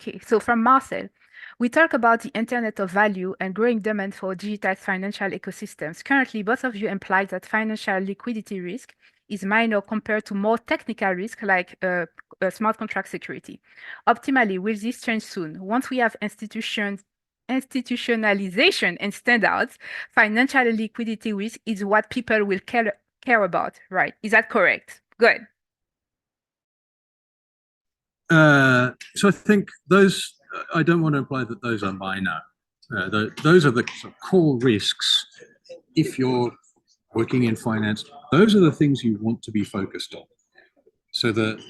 Okay, so from Marcel, we talk about the Internet of Value and growing demand for digitized financial ecosystems. Currently, both of you imply that financial liquidity risk is minor compared to more technical risk like smart contract security. Optimally, will this change soon? Once we have institutionalization and standards, financial liquidity risk is what people will care about, right? Is that correct? Good. So I think those, I don't want to imply that those are minor. Those are the sort of core risks. If you're working in finance, those are the things you want to be focused on. So the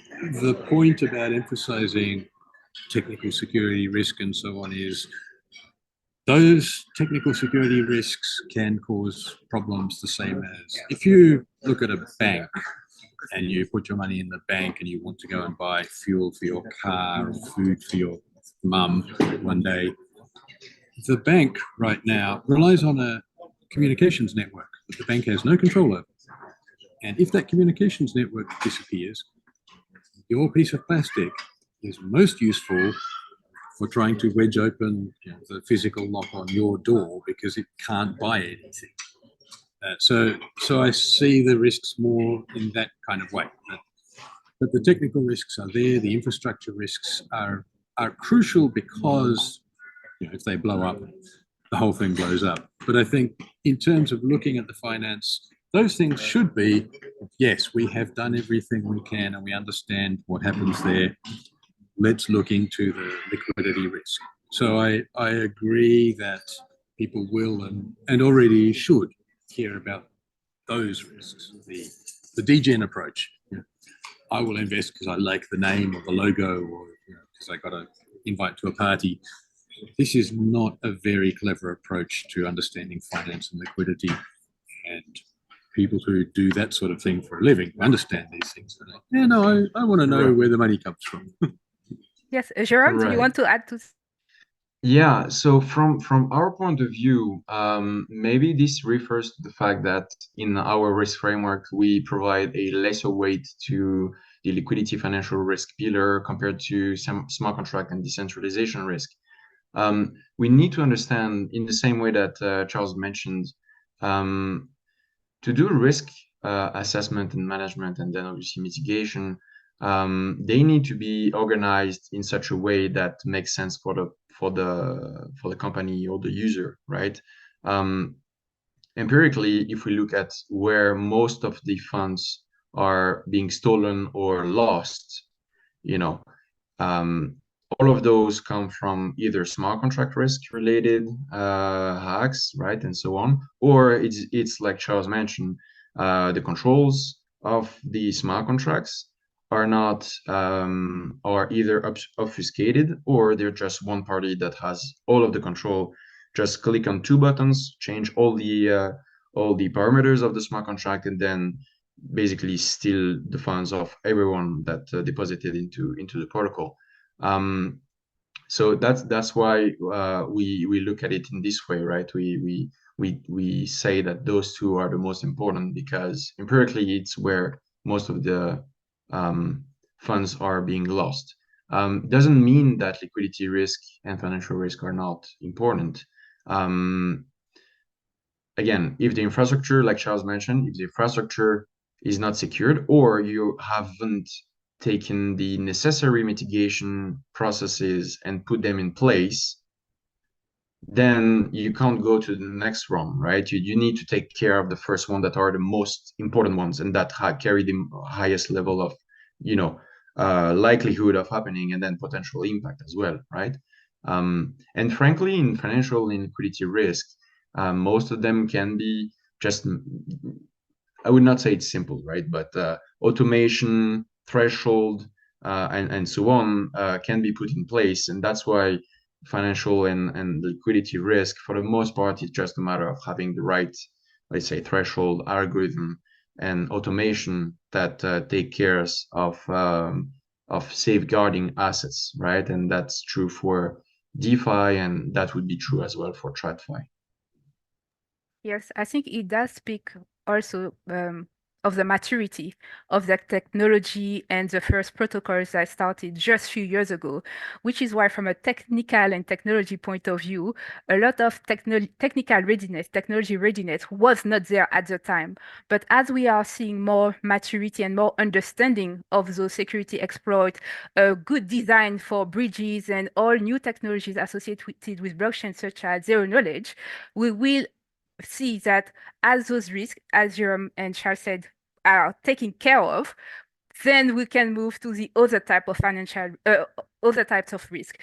point about emphasizing technical security risk and so on is those technical security risks can cause problems the same as if you look at a bank and you put your money in the bank and you want to go and buy fuel for your car or food for your mum one day. The bank right now relies on a communications network that the bank has no control over. And if that communications network disappears, your piece of plastic is most useful for trying to wedge open the physical lock on your door because it can't buy anything. So I see the risks more in that kind of way. But the technical risks are there. The infrastructure risks are crucial because if they blow up, the whole thing blows up. But I think in terms of looking at the finance, those things should be, yes, we have done everything we can and we understand what happens there. Let's look into the liquidity risk. So I agree that people will and already should care about those risks, the degen approach. I will invest because I like the name or the logo or because I got an invite to a party. This is not a very clever approach to understanding finance and liquidity. And people who do that sort of thing for a living understand these things. Like, yeah, no, I want to know where the money comes from. Yes, Jerome, do you want to add to? Yeah, so from our point of view, maybe this refers to the fact that in our risk framework, we provide a lesser weight to the liquidity financial risk pillar compared to some smart contract and decentralization risk. We need to understand in the same way that Chaals mentioned, to do risk assessment and management and then obviously mitigation, they need to be organized in such a way that makes sense for the company or the user, right? Empirically, if we look at where most of the funds are being stolen or lost, all of those come from either smart contract risk related hacks, right, and so on, or it's like Chaals mentioned, the controls of the smart contracts are not are either obfuscated or they're just one party that has all of the control. Just click on two buttons, change all the parameters of the smart contract, and then basically steal the funds of everyone that deposited into the protocol. So that's why we look at it in this way, right? We say that those two are the most important because empirically it's where most of the funds are being lost. Doesn't mean that liquidity risk and financial risk are not important. Again, if the infrastructure, like Chaals mentioned, if the infrastructure is not secured or you haven't taken the necessary mitigation processes and put them in place, then you can't go to the next one, right? You need to take care of the first one that are the most important ones and that carry the highest level of, likelihood of happening and then potential impact as well, right? And frankly, in financial and liquidity risk, most of them can be just, I would not say it's simple, right? But automation, threshold, and so on can be put in place. And that's why financial and liquidity risk, for the most part, is just a matter of having the right, let's say, threshold, algorithm, and automation that take care of safeguarding assets, right? And that's true for DeFi, and that would be true as well for TradFi. Yes, I think it does speak also of the maturity of the technology and the first protocols that started just a few years ago, which is why from a technical and technology point of view, a lot of technical readiness, technology readiness was not there at the time. But as we are seeing more maturity and more understanding of those security exploits, good design for bridges and all new technologies associated with blockchain, such as zero knowledge, we will see that as those risks, as Jerome and Chaals said, are taken care of, then we can move to the other type of other types of risk.